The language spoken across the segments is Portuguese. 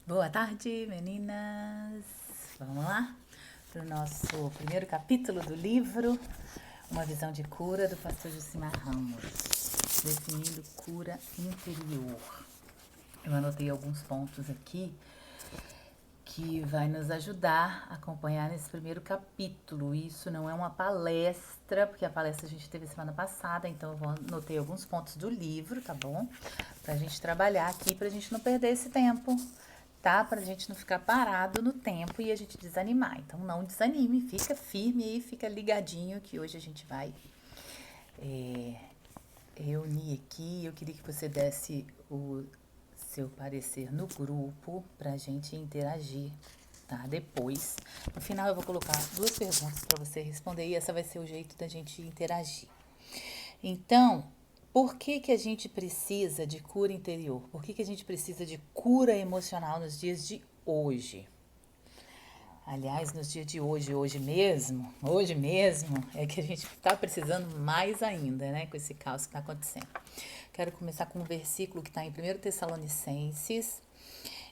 Boa tarde, meninas. Vamos lá para o nosso primeiro capítulo do livro, Uma Visão de Cura, do pastor Josimar Ramos, definindo cura interior. Eu anotei alguns pontos aqui que vai nos ajudar a acompanhar nesse primeiro capítulo. Isso não é uma palestra, porque a palestra a gente teve semana passada, então eu anotei alguns pontos do livro, tá bom? Pra gente trabalhar aqui, pra gente não perder esse tempo, tá? Pra gente não ficar parado no tempo e a gente desanimar. Então não desanime, fica firme aí, fica ligadinho que hoje a gente vai reunir aqui. Eu queria que você desse o seu parecer no grupo pra gente interagir, tá? Depois, no final eu vou colocar duas perguntas para você responder e essa vai ser o jeito da gente interagir. Então, por que que a gente precisa de cura interior? Por que que a gente precisa de cura emocional nos dias de hoje? Aliás, nos dias de hoje mesmo, é que a gente está precisando mais ainda, né, com esse caos que está acontecendo. Quero começar com um versículo que está em 1 Tessalonicenses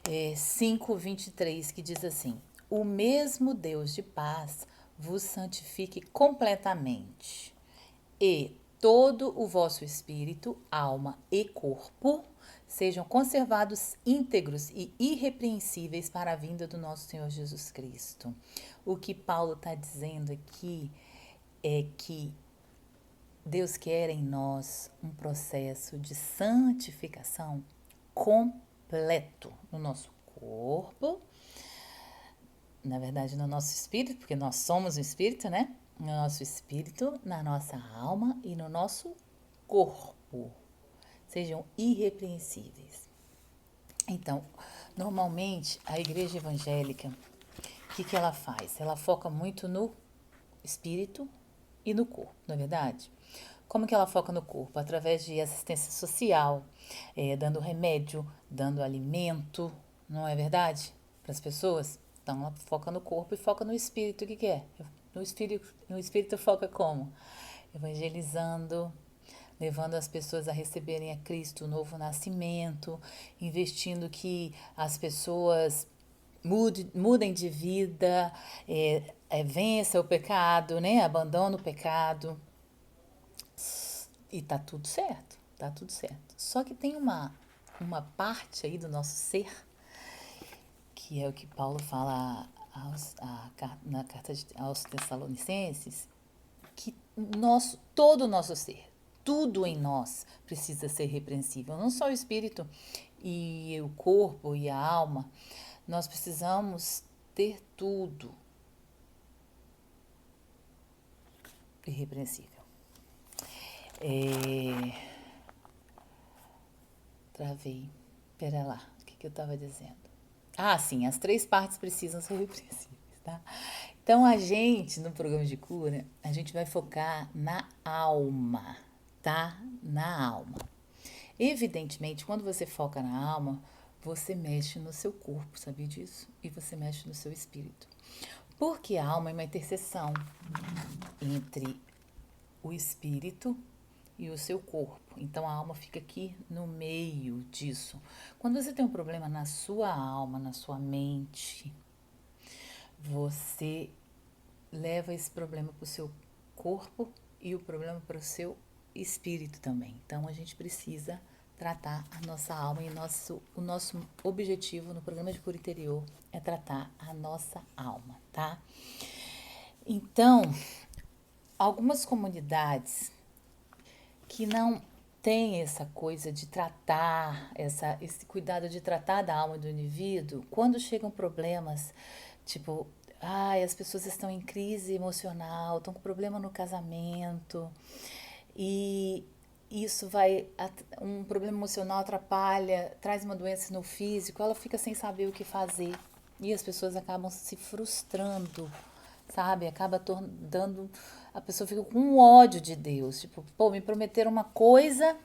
5:23, que diz assim: O mesmo Deus de paz vos santifique completamente, e todo o vosso espírito, alma e corpo sejam conservados íntegros e irrepreensíveis para a vinda do nosso Senhor Jesus Cristo. O que Paulo está dizendo aqui é que Deus quer em nós um processo de santificação completo no nosso corpo, na verdade no nosso espírito, porque nós somos um espírito, né? No nosso espírito, na nossa alma e no nosso corpo. Sejam irrepreensíveis. Então, normalmente a igreja evangélica, o que ela faz? Ela foca muito no espírito e no corpo, não é verdade? Como que ela foca no corpo? Através de assistência social, dando remédio, dando alimento, não é verdade? Para as pessoas. Então ela foca no corpo e foca no espírito. O que é? No espírito foca como? Evangelizando, levando as pessoas a receberem a Cristo, o novo nascimento, investindo que as pessoas mudem de vida, vença o pecado, né? Abandona o pecado. E tá tudo certo, tá tudo certo. Só que tem uma parte aí do nosso ser, que é o que Paulo fala na carta aos Tessalonicenses, que todo o nosso ser, tudo em nós precisa ser repreensível, não só o espírito e o corpo e a alma, nós precisamos ter tudo irrepreensível. Travei. Pera lá, o que eu estava dizendo? Ah, sim, as três partes precisam ser repreensíveis, tá? Então, a gente, no programa de cura, a gente vai focar na alma, tá? Na alma. Evidentemente, quando você foca na alma, você mexe no seu corpo, sabia disso? E você mexe no seu espírito. Porque a alma é uma interseção entre o espírito e o seu corpo. Então a alma fica aqui no meio disso. Quando você tem um problema na sua alma, na sua mente, você leva esse problema para o seu corpo e o problema para o seu espírito também. Então a gente precisa tratar a nossa alma e o nosso objetivo no programa de cura interior é tratar a nossa alma, tá? Então, algumas comunidades que não tem essa coisa de tratar, esse cuidado de tratar da alma do indivíduo, quando chegam problemas, tipo, as pessoas estão em crise emocional, estão com problema no casamento, e isso um problema emocional atrapalha, traz uma doença no físico, ela fica sem saber o que fazer. E as pessoas acabam se frustrando, sabe? Dando. A pessoa fica com um ódio de Deus. Tipo, pô, me prometeram uma coisa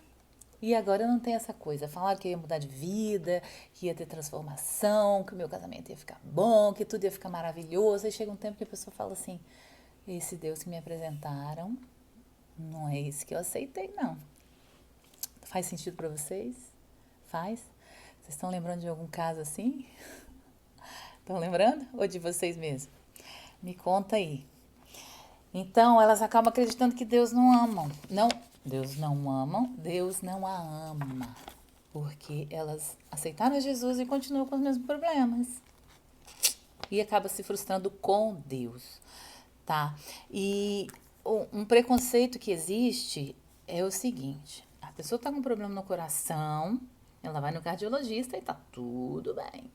e agora eu não tenho essa coisa. Falaram que ia mudar de vida, que ia ter transformação, que o meu casamento ia ficar bom, que tudo ia ficar maravilhoso. Aí chega um tempo que a pessoa fala assim: esse Deus que me apresentaram não é esse que eu aceitei, não. Faz sentido para vocês? Faz? Vocês estão lembrando de algum caso assim? Estão lembrando? Ou de vocês mesmos? Me conta aí. Então, elas acabam acreditando que Deus não ama. Não, Deus não ama, Deus não a ama. Porque elas aceitaram Jesus e continuam com os mesmos problemas. E acaba se frustrando com Deus, tá? E um preconceito que existe é o seguinte: a pessoa tá com um problema no coração, ela vai no cardiologista e tá tudo bem.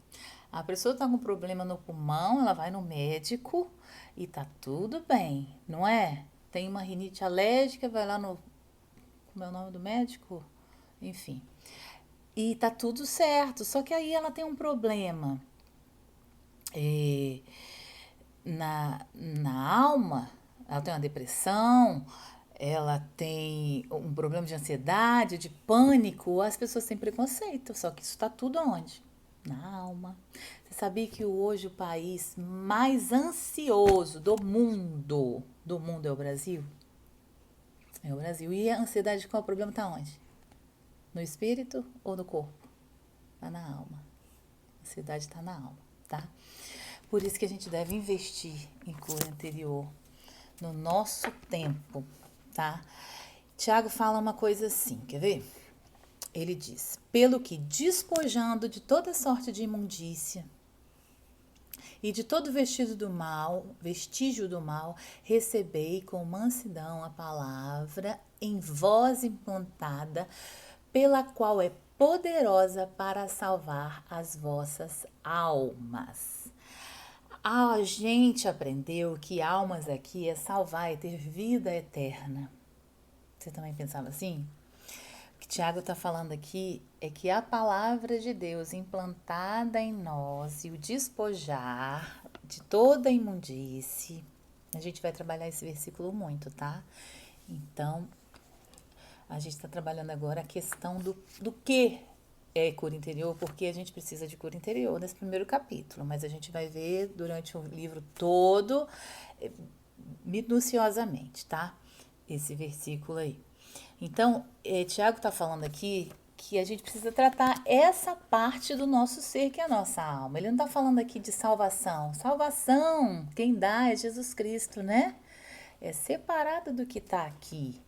A pessoa tá com um problema no pulmão, ela vai no médico e tá tudo bem, não é? Tem uma rinite alérgica, vai lá no. Como é o nome do médico? Enfim. E tá tudo certo, só que aí ela tem um problema na alma, ela tem uma depressão, ela tem um problema de ansiedade, de pânico, as pessoas têm preconceito, só que isso está tudo onde? Na alma. Você sabia que hoje o país mais ansioso do mundo é o Brasil? É o Brasil. E a ansiedade, qual é o problema? Está onde? No espírito ou no corpo? Está na alma. A ansiedade está na alma, tá? Por isso que a gente deve investir em cura interior no nosso tempo, tá? Tiago fala uma coisa assim, quer ver? Ele diz: pelo que despojando de toda sorte de imundícia e de todo vestígio do mal, recebei com mansidão a palavra em voz implantada, pela qual é poderosa para salvar as vossas almas. A gente aprendeu que almas aqui é salvar, é ter vida eterna. Você também pensava assim? O que Tiago está falando aqui é que a palavra de Deus implantada em nós e o despojar de toda a imundície, a gente vai trabalhar esse versículo muito, tá? Então, a gente está trabalhando agora a questão do que é cura interior, porque a gente precisa de cura interior nesse primeiro capítulo, mas a gente vai ver durante o livro todo, minuciosamente, tá? Esse versículo aí. Então, Tiago está falando aqui que a gente precisa tratar essa parte do nosso ser, que é a nossa alma. Ele não está falando aqui de salvação. Salvação, quem dá é Jesus Cristo, né? É separado do que está aqui.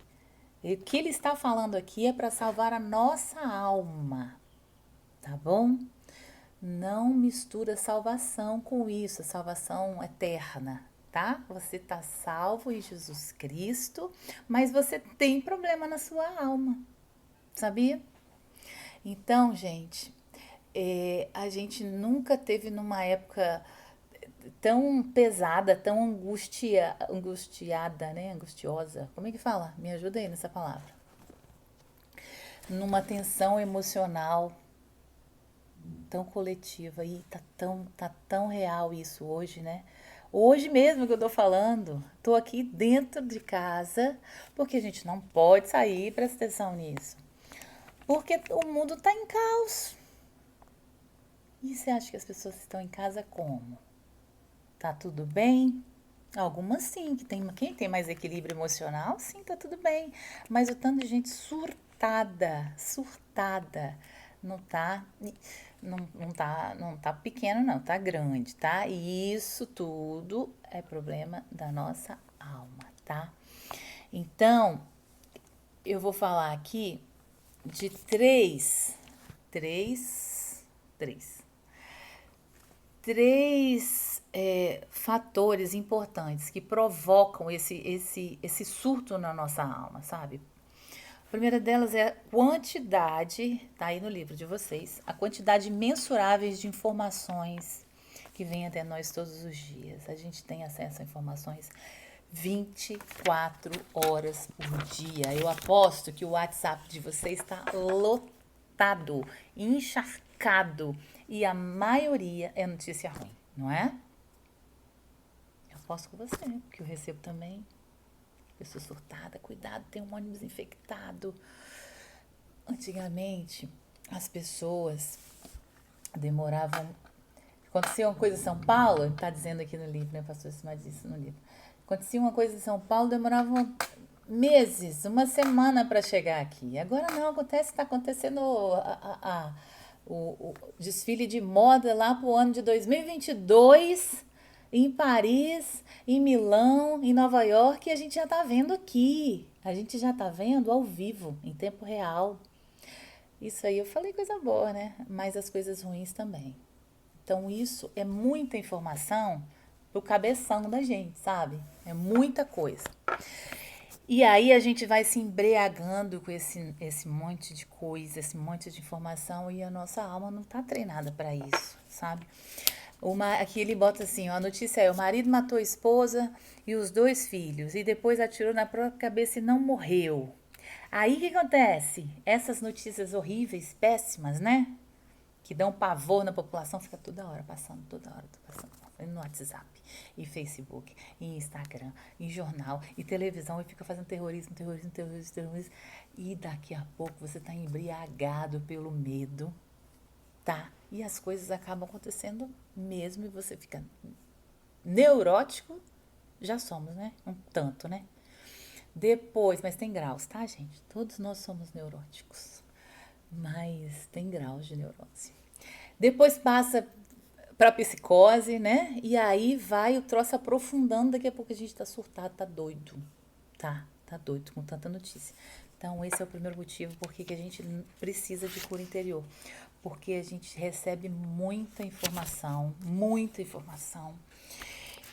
E o que ele está falando aqui é para salvar a nossa alma, tá bom? Não mistura salvação com isso, salvação eterna, tá? Você tá salvo em Jesus Cristo, mas você tem problema na sua alma, sabia? Então, gente, a gente nunca teve numa época tão pesada, tão angustiada, né? Angustiosa. Como é que fala? Me ajuda aí nessa palavra. Numa tensão emocional tão coletiva e tá tão real isso hoje, né? Hoje mesmo que eu tô falando, tô aqui dentro de casa, porque a gente não pode sair, presta atenção nisso. Porque o mundo tá em caos. E você acha que as pessoas estão em casa como? Tá tudo bem? Algumas sim, quem tem mais equilíbrio emocional, sim, tá tudo bem. Mas o tanto de gente surtada, não tá, não tá pequeno não, tá grande, tá? E isso tudo é problema da nossa alma, tá? Então, eu vou falar aqui de três fatores importantes que provocam esse surto na nossa alma, sabe? A primeira delas é a quantidade, tá aí no livro de vocês, a quantidade mensuráveis de informações que vem até nós todos os dias. A gente tem acesso a informações 24 horas por dia. Eu aposto que o WhatsApp de vocês está lotado, encharcado, e a maioria é notícia ruim, não é? Eu aposto com você, que eu recebo também. Pessoa surtada, cuidado, tem um ônibus infectado. Antigamente, as pessoas demoravam. Acontecia uma coisa em São Paulo, está dizendo aqui no livro, né? O pastor Simar disse no livro. Acontecia uma coisa em São Paulo, demorava meses, uma semana para chegar aqui. Agora não acontece, está acontecendo o desfile de moda lá pro ano de 2022, em Paris, em Milão, em Nova York, e a gente já tá vendo aqui. A gente já tá vendo ao vivo, em tempo real. Isso aí eu falei coisa boa, né? Mas as coisas ruins também. Então isso é muita informação pro cabeção da gente, sabe? É muita coisa. E aí a gente vai se embriagando com esse monte de coisa, esse monte de informação e a nossa alma não tá treinada para isso, sabe? Aqui ele bota assim, ó, a notícia é: o marido matou a esposa e os 2 filhos e depois atirou na própria cabeça e não morreu. Aí o que acontece? Essas notícias horríveis, péssimas, né? Que dão pavor na população, fica toda hora passando, no WhatsApp, e Facebook, e Instagram, e jornal, e televisão, e fica fazendo terrorismo. E daqui a pouco você tá embriagado pelo medo, tá? E as coisas acabam acontecendo mesmo, e você fica neurótico, já somos, né? Um tanto, né? Depois, mas tem graus, tá, gente? Todos nós somos neuróticos, mas tem graus de neurose. Depois passa pra psicose, né? E aí vai o troço aprofundando, daqui a pouco a gente tá surtado, tá doido. Tá doido com tanta notícia. Então, esse é o primeiro motivo por que a gente precisa de cura interior. Porque a gente recebe muita informação,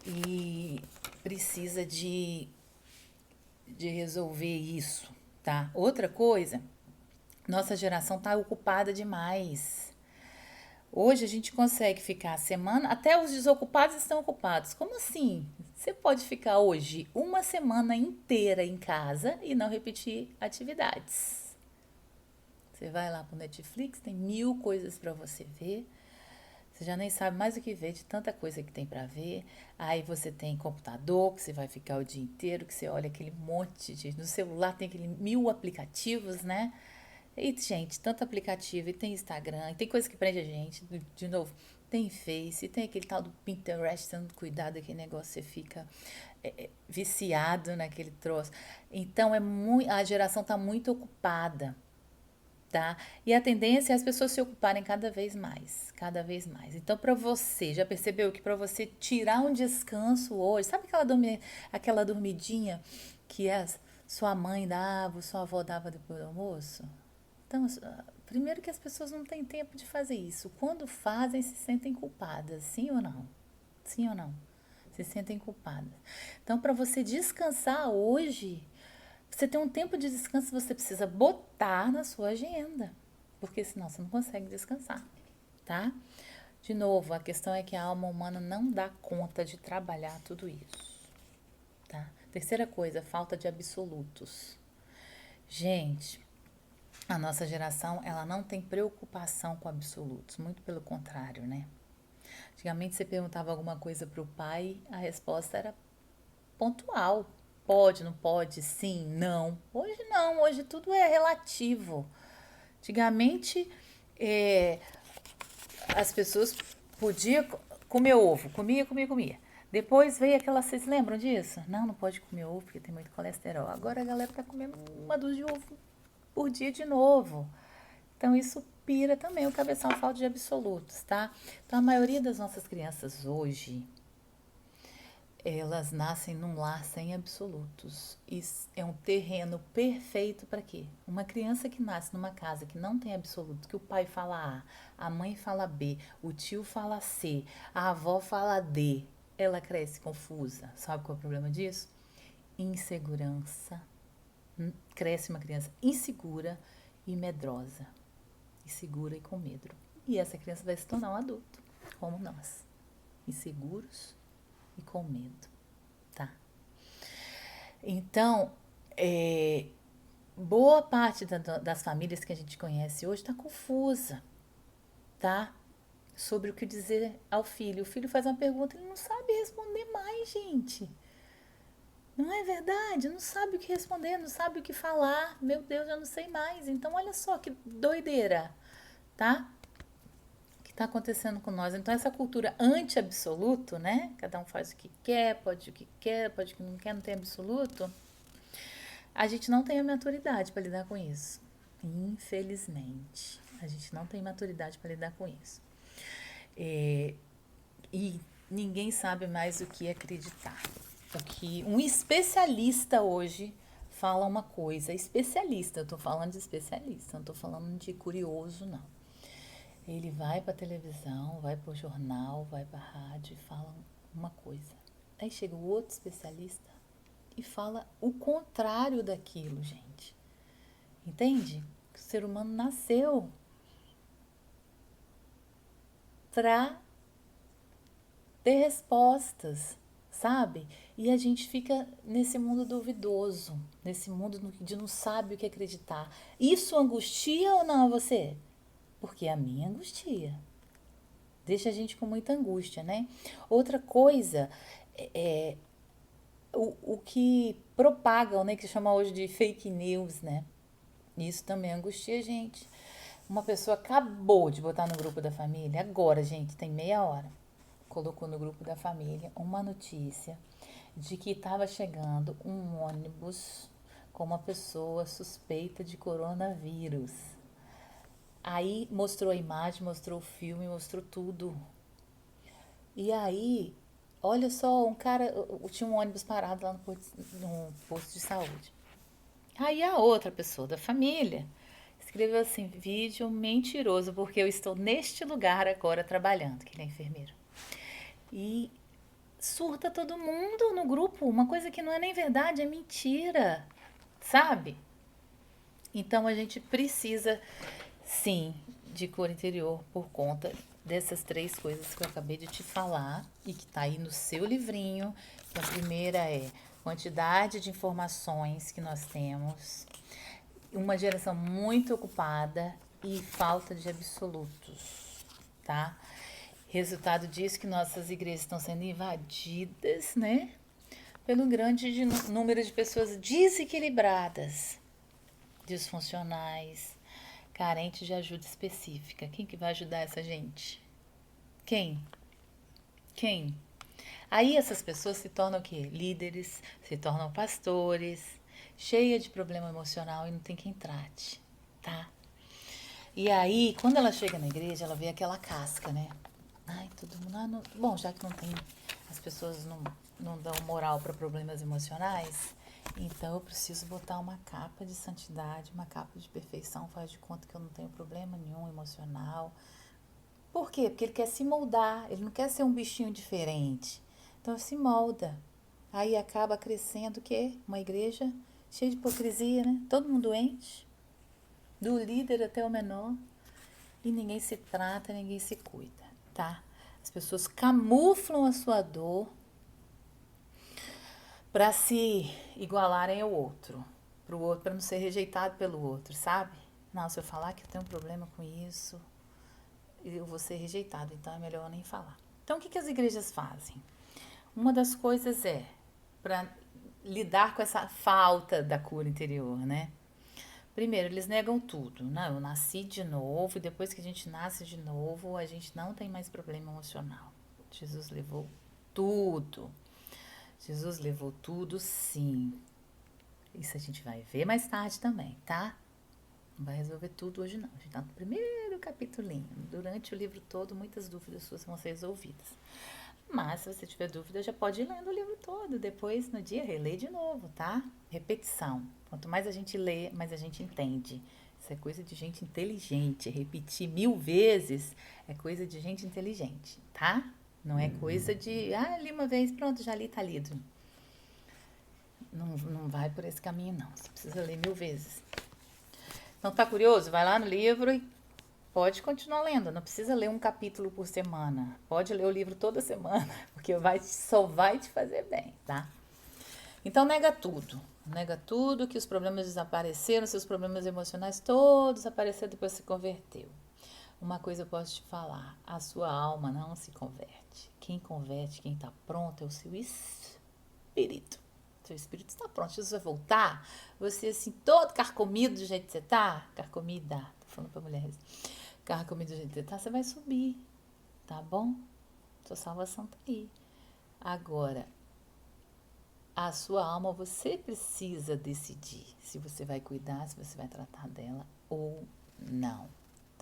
e precisa de resolver isso, tá? Outra coisa, nossa geração tá ocupada demais. Hoje a gente consegue ficar a semana, até os desocupados estão ocupados. Como assim? Você pode ficar hoje uma semana inteira em casa e não repetir atividades. Você vai lá pro Netflix, tem 1000 coisas para você ver. Você já nem sabe mais o que ver de tanta coisa que tem para ver. Aí você tem computador, que você vai ficar o dia inteiro, que você olha aquele monte de... No celular tem aquele 1000 aplicativos, né? E, gente, tanto aplicativo, e tem Instagram, e tem coisa que prende a gente, de novo, tem Face, e tem aquele tal do Pinterest, tendo cuidado, aquele negócio, você fica viciado naquele troço. Então, a geração tá muito ocupada, tá? E a tendência é as pessoas se ocuparem cada vez mais, cada vez mais. Então, para você, já percebeu que para você tirar um descanso hoje, sabe aquela dormidinha que sua mãe dava, sua avó dava depois do almoço? Então, primeiro que as pessoas não têm tempo de fazer isso. Quando fazem, se sentem culpadas, sim ou não? Sim ou não? Se sentem culpadas. Então, para você descansar hoje, você tem um tempo de descanso que você precisa botar na sua agenda, porque senão você não consegue descansar, tá? De novo, a questão é que a alma humana não dá conta de trabalhar tudo isso, tá? Terceira coisa, falta de absolutos. Gente, a nossa geração, ela não tem preocupação com absolutos, muito pelo contrário, né? Antigamente você perguntava alguma coisa pro pai, a resposta era pontual. Pode, não pode, sim, não. Hoje não, hoje tudo é relativo. Antigamente, as pessoas podiam comer ovo, comia. Depois veio aquela, vocês lembram disso? Não, não pode comer ovo porque tem muito colesterol. Agora a galera tá comendo uma dúzia de ovo por dia de novo. Então isso pira também o cabeção, falta de absolutos, tá? Então a maioria das nossas crianças hoje, elas nascem num lar sem absolutos. Isso é um terreno perfeito para quê? Uma criança que nasce numa casa que não tem absoluto, que o pai fala A, a mãe fala B, o tio fala C, a avó fala D, ela cresce confusa. Sabe qual é o problema disso? Insegurança. Cresce uma criança insegura e medrosa. Insegura e com medo. E essa criança vai se tornar um adulto, como nós. Inseguros e com medo, tá? Então, boa parte das famílias que a gente conhece hoje está confusa, tá? Sobre o que dizer ao filho. O filho faz uma pergunta, ele não sabe responder mais, gente. Não é verdade? Não sabe o que responder, não sabe o que falar. Meu Deus, eu não sei mais. Então, olha só que doideira, tá? Está acontecendo com nós. Então, essa cultura anti-absoluto, né? Cada um faz o que quer, pode o que quer, pode o que não quer, não tem absoluto. A gente não tem a maturidade para lidar com isso. Infelizmente. A gente não tem maturidade para lidar com isso. E ninguém sabe mais o que acreditar. O que um especialista hoje fala uma coisa. Especialista, eu tô falando de especialista, não tô falando de curioso, não. Ele vai pra televisão, vai pro jornal, vai pra rádio e fala uma coisa. Aí chega o outro especialista e fala o contrário daquilo, gente. Entende? O ser humano nasceu pra ter respostas, sabe? E a gente fica nesse mundo duvidoso, nesse mundo de não sabe o que acreditar. Isso angustia ou não a você? Porque a minha angustia. Deixa a gente com muita angústia, né? Outra coisa é o que propagam, né? Que chama hoje de fake news, né? Isso também angustia a gente. Uma pessoa acabou de botar no grupo da família, agora, gente, tem meia hora. Colocou no grupo da família uma notícia de que estava chegando um ônibus com uma pessoa suspeita de coronavírus. Aí mostrou a imagem, mostrou o filme, mostrou tudo. E aí, olha só, um cara, tinha um ônibus parado lá no posto de saúde. Aí a outra pessoa da família escreveu assim: vídeo mentiroso, porque eu estou neste lugar agora trabalhando, que ele é enfermeiro. E surta todo mundo no grupo, uma coisa que não é nem verdade, é mentira, sabe? Então a gente precisa, sim, de cor interior por conta dessas três coisas que eu acabei de te falar e que tá aí no seu livrinho. Que a primeira é quantidade de informações que nós temos, uma geração muito ocupada e falta de absolutos, tá? Resultado disso que nossas igrejas estão sendo invadidas, né? Pelo grande número de pessoas desequilibradas, disfuncionais, carentes de ajuda específica. Quem que vai ajudar essa gente? Quem? Quem? Aí essas pessoas se tornam o quê? Líderes, se tornam pastores, cheia de problema emocional e não tem quem trate, tá? E aí, quando ela chega na igreja, ela vê aquela casca, né? Ai, todo mundo. Ah, não, bom, já que não tem. As pessoas não dão moral para problemas emocionais, então eu preciso botar uma capa de santidade, uma capa de perfeição, faz de conta que eu não tenho problema nenhum emocional. Por quê? Porque ele quer se moldar, ele não quer ser um bichinho diferente. Então se molda. Aí acaba crescendo o quê? Uma igreja cheia de hipocrisia, né? Todo mundo doente, do líder até o menor, e ninguém se trata, ninguém se cuida, tá? As pessoas camuflam a sua dor para se igualarem ao outro, pro outro, para não ser rejeitado pelo outro, sabe? Não, se eu falar que eu tenho um problema com isso, eu vou ser rejeitado, então é melhor eu nem falar. Então, o que as igrejas fazem? Uma das coisas é para lidar com essa falta da cura interior, né? Primeiro, eles negam tudo. Não, eu nasci de novo e depois que a gente nasce de novo, a gente não tem mais problema emocional. Jesus levou tudo. Jesus levou tudo, sim. Isso a gente vai ver mais tarde também, tá? Não vai resolver tudo hoje não. A gente tá no primeiro capítulinho. Durante o livro todo, muitas dúvidas suas vão ser resolvidas. Mas se você tiver dúvida, já pode ir lendo o livro todo. Depois, no dia, relê de novo, tá? Repetição. Quanto mais a gente lê, mais a gente entende. Isso é coisa de gente inteligente. Repetir 1000 vezes é coisa de gente inteligente, tá? Não é coisa de, li uma vez, pronto, já li, tá lido. Não vai por esse caminho, não. Você precisa ler 1000 vezes. Não tá curioso? Vai lá no livro e pode continuar lendo. Não precisa ler um capítulo por semana. Pode ler o livro toda semana, porque só vai te fazer bem, tá? Então nega tudo. Nega tudo, que os problemas desapareceram, seus problemas emocionais todos apareceram depois que se converteu. Uma coisa eu posso te falar, a sua alma não se converte. Quem converte, quem está pronto é o seu espírito. Seu espírito está pronto. Jesus vai voltar, você assim, todo carcomido do jeito que você tá, carcomida, tô falando para mulheres, carcomido do jeito que você tá, você vai subir, tá bom? Sua salvação tá aí. Agora, a sua alma, você precisa decidir se você vai cuidar, se você vai tratar dela ou não,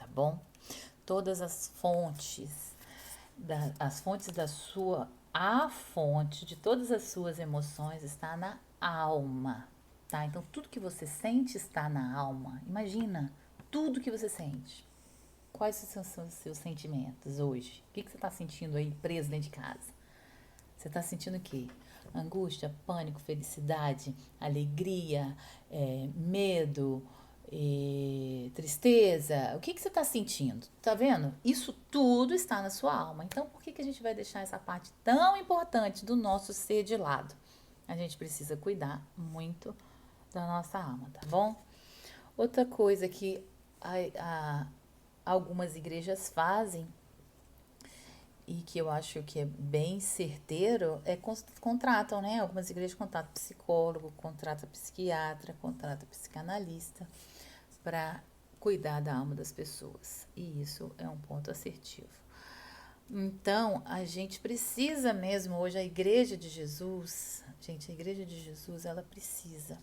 tá bom? Todas as fontes, a fonte de todas as suas emoções está na alma, tá? Então, tudo que você sente está na alma. Imagina, tudo que você sente. Quais são os seus sentimentos hoje? O que você está sentindo aí preso dentro de casa? Você está sentindo o quê? Angústia, pânico, felicidade, alegria, medo, tristeza? O que você está sentindo? Tá vendo? Isso tudo está na sua alma. Então, por que a gente vai deixar essa parte tão importante do nosso ser de lado? A gente precisa cuidar muito da nossa alma, tá bom? Outra coisa que algumas igrejas fazem e que eu acho que é bem certeiro, contratam, né? Algumas igrejas contratam psicólogo, contratam psiquiatra, contratam psicanalista para cuidar da alma das pessoas. E isso é um ponto assertivo. Então, a gente precisa mesmo, hoje a Igreja de Jesus, gente, a Igreja de Jesus, ela precisa,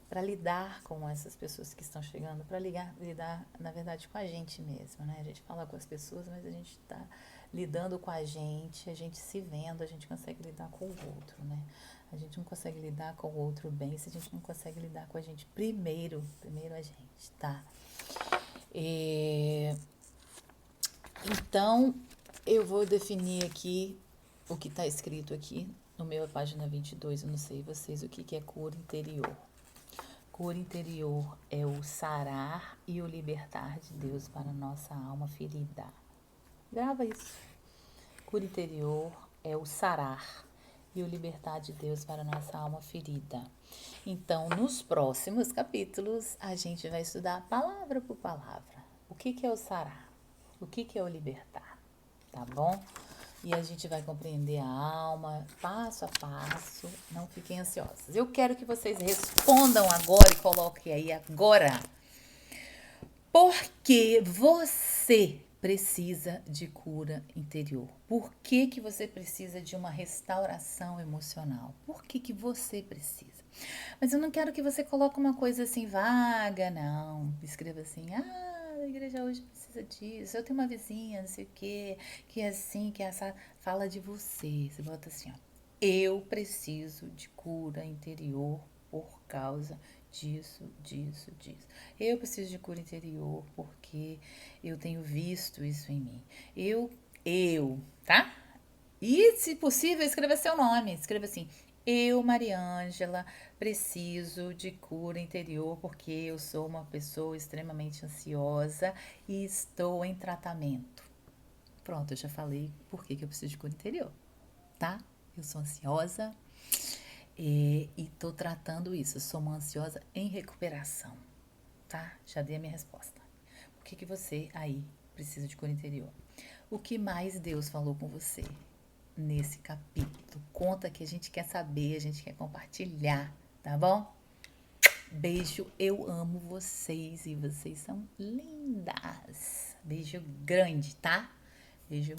para lidar com essas pessoas que estão chegando, para lidar, na verdade, com a gente mesmo, né? A gente fala com as pessoas, mas a gente está lidando com a gente se vendo, a gente consegue lidar com o outro, né? A gente não consegue lidar com o outro bem se a gente não consegue lidar com a gente primeiro a gente, tá? Então, eu vou definir aqui o que está escrito aqui no meu página 22, eu não sei vocês o que é cura interior. Cura interior é o sarar e o libertar de Deus para a nossa alma ferida. Grava isso. Cura interior é o sarar e o libertar de Deus para a nossa alma ferida. Então, nos próximos capítulos, a gente vai estudar palavra por palavra. O que é o sarar? O que é o libertar? Tá bom? E a gente vai compreender a alma passo a passo. Não fiquem ansiosas. Eu quero que vocês respondam agora e coloquem aí agora. Por que você precisa de cura interior? Por que você precisa de uma restauração emocional? Por que você precisa? Mas eu não quero que você coloque uma coisa assim vaga, não. Escreva assim, a igreja hoje precisa disso. Eu tenho uma vizinha, não sei o quê, que é assim, que é essa. Fala de você. Você bota assim, ó. Eu preciso de cura interior por causa disso. Eu preciso de cura interior porque eu tenho visto isso em mim. Tá? E, se possível, escreva seu nome. Escreva assim, eu, Mariângela, preciso de cura interior porque eu sou uma pessoa extremamente ansiosa e estou em tratamento. Pronto, eu já falei por que eu preciso de cura interior, tá? Eu sou ansiosa e tô tratando isso. Eu sou uma ansiosa em recuperação, tá? Já dei a minha resposta. Por que você aí precisa de cura interior? O que mais Deus falou com você nesse capítulo? Conta que a gente quer saber, a gente quer compartilhar, tá bom? Beijo, eu amo vocês e vocês são lindas. Beijo grande, tá? Beijo.